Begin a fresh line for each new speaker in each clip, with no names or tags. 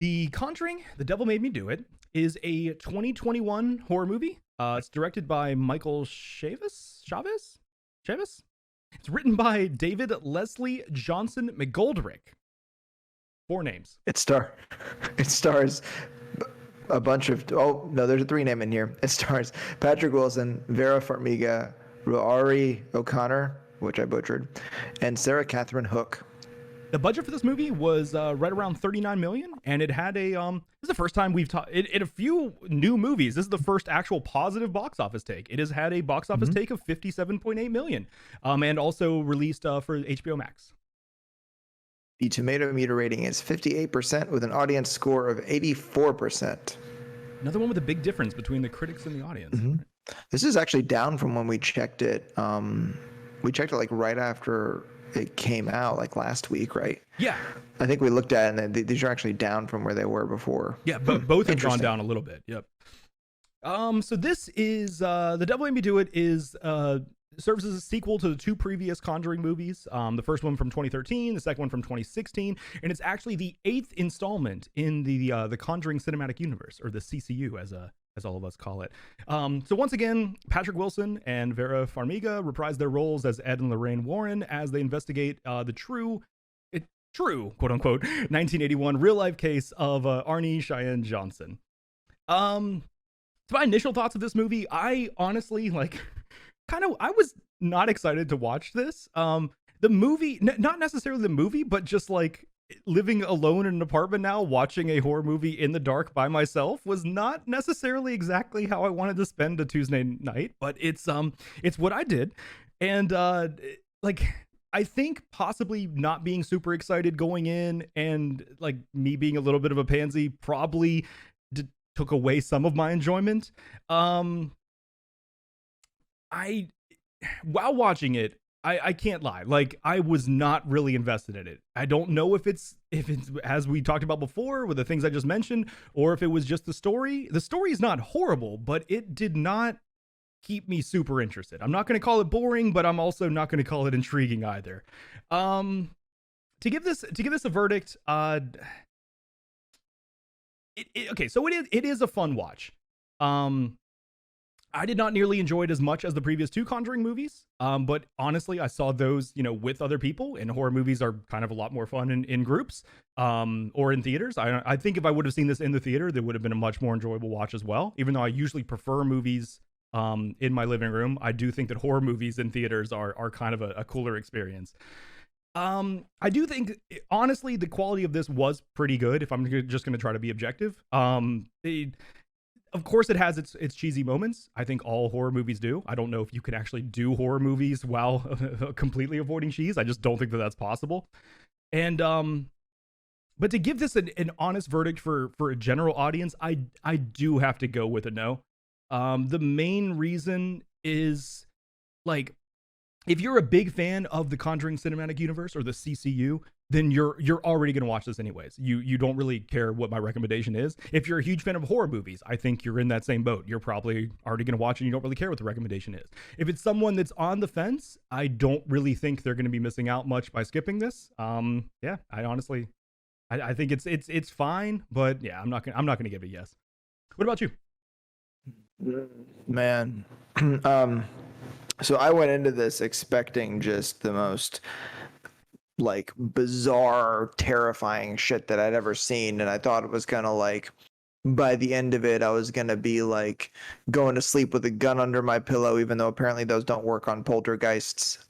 The Conjuring, The Devil Made Me Do It, is a 2021 horror movie. It's directed by Michael Chavez? It's written by David Leslie Johnson McGoldrick. 4 names.
It stars a bunch of, oh no, there's a 3 name in here. It stars Patrick Wilson, Vera Farmiga, Roari O'Connor, which I butchered, and Sarah Catherine Hook.
The budget for this movie was right around 39 million, and it had a this is the first time we've talked in a few new movies. This is the first actual positive box office take. It has had a box office take of 57.8 million, and also released for HBO Max.
The tomato meter rating is 58% with an audience score of 84%.
Another one with a big difference between the critics and the audience.
This is actually down from when we checked it. We checked it like right after it came out, like last week, right?
Yeah.
I think we looked at it, and these are actually down from where they were before.
Yeah, but both have gone down a little bit. Yep. So this is The Devil Made Me Do It is serves as a sequel to the 2 previous Conjuring movies. The first one from 2013, the second one from 2016, and it's actually the 8th installment in the Conjuring cinematic universe, or the CCU as all of us call it. So once again, Patrick Wilson and Vera Farmiga reprise their roles as Ed and Lorraine Warren as they investigate the true quote unquote 1981 real life case of Arnie Cheyenne Johnson. So my initial thoughts of this movie, I honestly I was not excited to watch this. The movie, not necessarily the movie, but just like living alone in an apartment now, watching a horror movie in the dark by myself was not necessarily exactly how I wanted to spend a Tuesday night, but it's what I did. And I think possibly not being super excited going in, and like me being a little bit of a pansy probably took away some of my enjoyment. While watching it, I can't lie. Like, I was not really invested in it. I don't know if it's as we talked about before with the things I just mentioned, or if it was just the story. The story is not horrible, but it did not keep me super interested. I'm not going to call it boring, but I'm also not going to call it intriguing either. To give this a verdict, okay, so it is a fun watch. I did not nearly enjoy it as much as the previous 2 Conjuring movies, but honestly, I saw those, with other people, and horror movies are kind of a lot more fun in groups, or in theaters. I think if I would have seen this in the theater, there would have been a much more enjoyable watch as well. Even though I usually prefer movies in my living room, I do think that horror movies in theaters are kind of a cooler experience. I do think, honestly, the quality of this was pretty good, if I'm just going to try to be objective. Of course, it has its cheesy moments. I think all horror movies do. I don't know if you can actually do horror movies while completely avoiding cheese. I just don't think that that's possible. And but to give this an honest verdict for a general audience, I do have to go with a no. The main reason is, like, if you're a big fan of the Conjuring Cinematic Universe, or the CCU, then you're already going to watch this anyways. You don't really care what my recommendation is. If you're a huge fan of horror movies, I think you're in that same boat. You're probably already going to watch it and you don't really care what the recommendation is. If it's someone that's on the fence, I don't really think they're going to be missing out much by skipping this. Yeah, I honestly, I think it's fine, but yeah, I'm not going to give it a yes. What about you?
Man, so I went into this expecting just the most like bizarre, terrifying shit that I'd ever seen, and I thought it was gonna, like, by the end of it, I was gonna be like going to sleep with a gun under my pillow, even though apparently those don't work on poltergeists.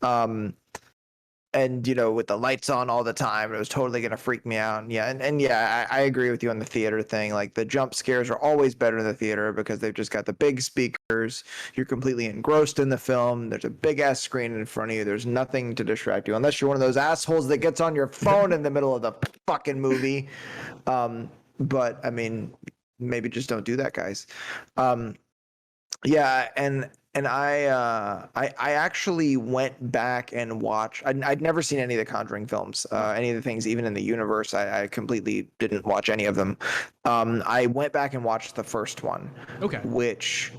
And with the lights on all the time, it was totally gonna freak me out. And yeah, I agree with you on the theater thing. Like, the jump scares are always better in the theater because they've just got the big speakers. You're completely engrossed in the film. There's a big ass screen in front of you. There's nothing to distract you unless you're one of those assholes that gets on your phone in the middle of the fucking movie. But I mean, maybe just don't do that, guys. Yeah, and I actually went back and watched. I'd never seen any of the Conjuring films, any of the things, even in the universe. I completely didn't watch any of them. I went back and watched the first one,
Okay.
which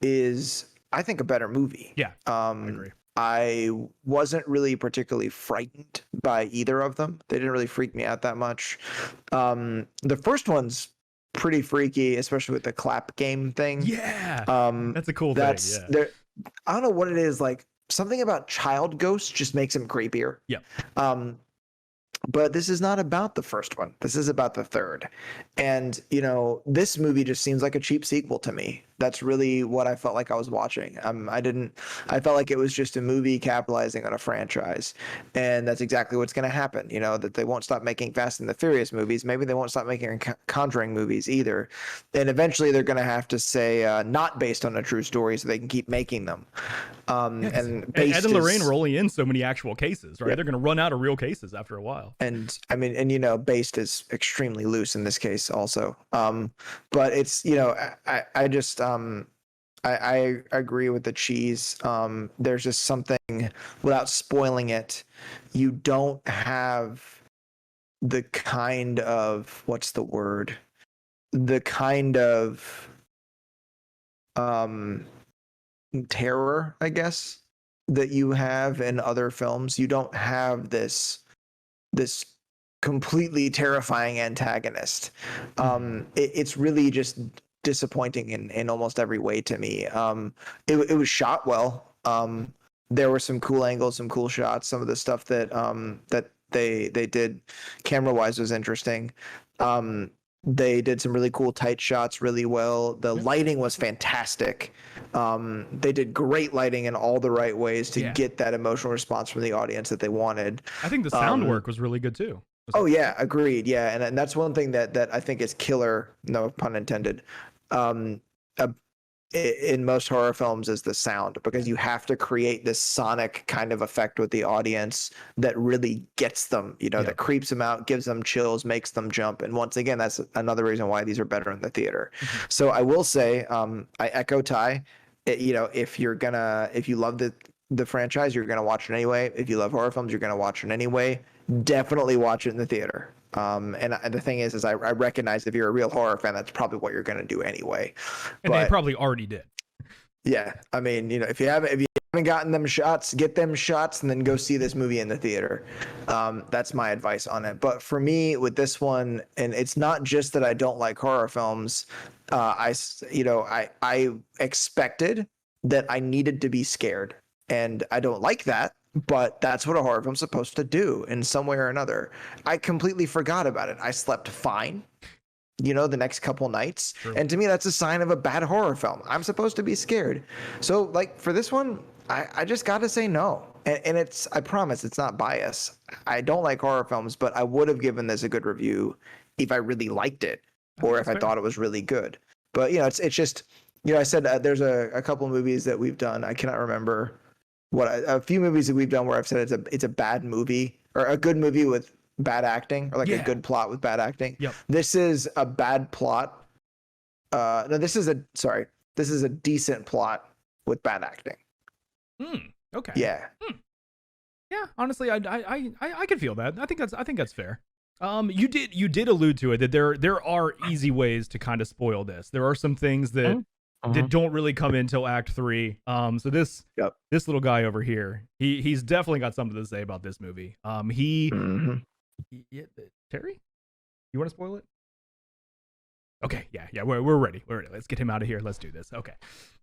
is, I think, a better movie.
Yeah, I agree.
I wasn't really particularly frightened by either of them. They didn't really freak me out that much. The first one's pretty freaky, especially with the clap game thing.
Yeah,
Um,
that's a cool thing.
that's
Yeah.
there. I don't know what it is. Like something about child ghosts just makes him creepier.
Yeah.
Um, but this is not about the first one. This is about the third. And, you know, this movie just seems like a cheap sequel to me. That's really what I felt like I was watching. I felt like it was just a movie capitalizing on a franchise. And that's exactly what's going to happen. You know, that they won't stop making Fast and the Furious movies. Maybe they won't stop making Conjuring movies either. And eventually they're going to have to say, not based on a true story so they can keep making them.
Yeah,
And
Ed
based
and Lorraine
is,
are only in so many actual cases, right?
yeah.
They're going to run out of real cases after a while.
And I mean, and you know, based is extremely loose in this case also. But it's, you know, I just I agree with the cheese. There's just something, without spoiling it, you don't have the kind of, what's the word, the kind of um terror, I guess, that you have in other films. You don't have this completely terrifying antagonist. It's really just disappointing in almost every way to me. It was shot well. There were some cool angles, some cool shots. Some of the stuff that they did camera wise was interesting. They did some really cool tight shots really well. The
Yeah.
lighting was fantastic. They did great lighting in all the right ways to
Yeah.
get that emotional response from the audience that they wanted.
I think the sound work was really good too.
Oh yeah, agreed. Yeah, and that's one thing that I think is killer. No pun intended. Um, uh, in most horror films is the sound, because you have to create this sonic kind of effect with the audience that really gets them. You know,
Yeah.
that creeps them out, gives them chills, makes them jump. And once again, that's another reason why these are better in the theater. So I will say, I echo Ty. You know, if you love the franchise, you're gonna watch it anyway. If you love horror films, you're gonna watch it anyway. Definitely watch it in the theater. And the thing is I recognize if you're a real horror fan, that's probably what you're going to do anyway.
And they
But
probably already did.
yeah, I mean, you know, if you haven't gotten them shots, get them shots, and then go see this movie in the theater. That's my advice on it. But for me, with this one, and it's not just that I don't like horror films. I expected that I needed to be scared, and I don't like that. But that's what a horror film's supposed to do in some way or another. I completely forgot about it. I slept fine, you know, the next couple nights.
True.
And to me, that's a sign of a bad horror film. I'm supposed to be scared. So, like, for this one, I just got to say no. And it's, I promise, it's not bias. I don't like horror films, but I would have given this a good review if I really liked it, or if I thought it was really good. But, you know, it's just, you know, I said there's a couple movies that we've done. I cannot remember a few movies that we've done where I've said it's a bad movie, or a good movie with bad acting, or like a good plot with bad acting.
Yep.
This is a bad plot. No, this is a decent plot with bad acting.
Okay.
Yeah.
Yeah. Honestly, I could feel that. I think that's fair. You did allude to it, that there are easy ways to kind of spoil this. There are some things that don't really come in until Act 3. So this little guy over here, he's definitely got something to say about this movie. Terry, you want to spoil it? Okay, yeah, we're ready. Let's get him out of here. Let's do this. Okay.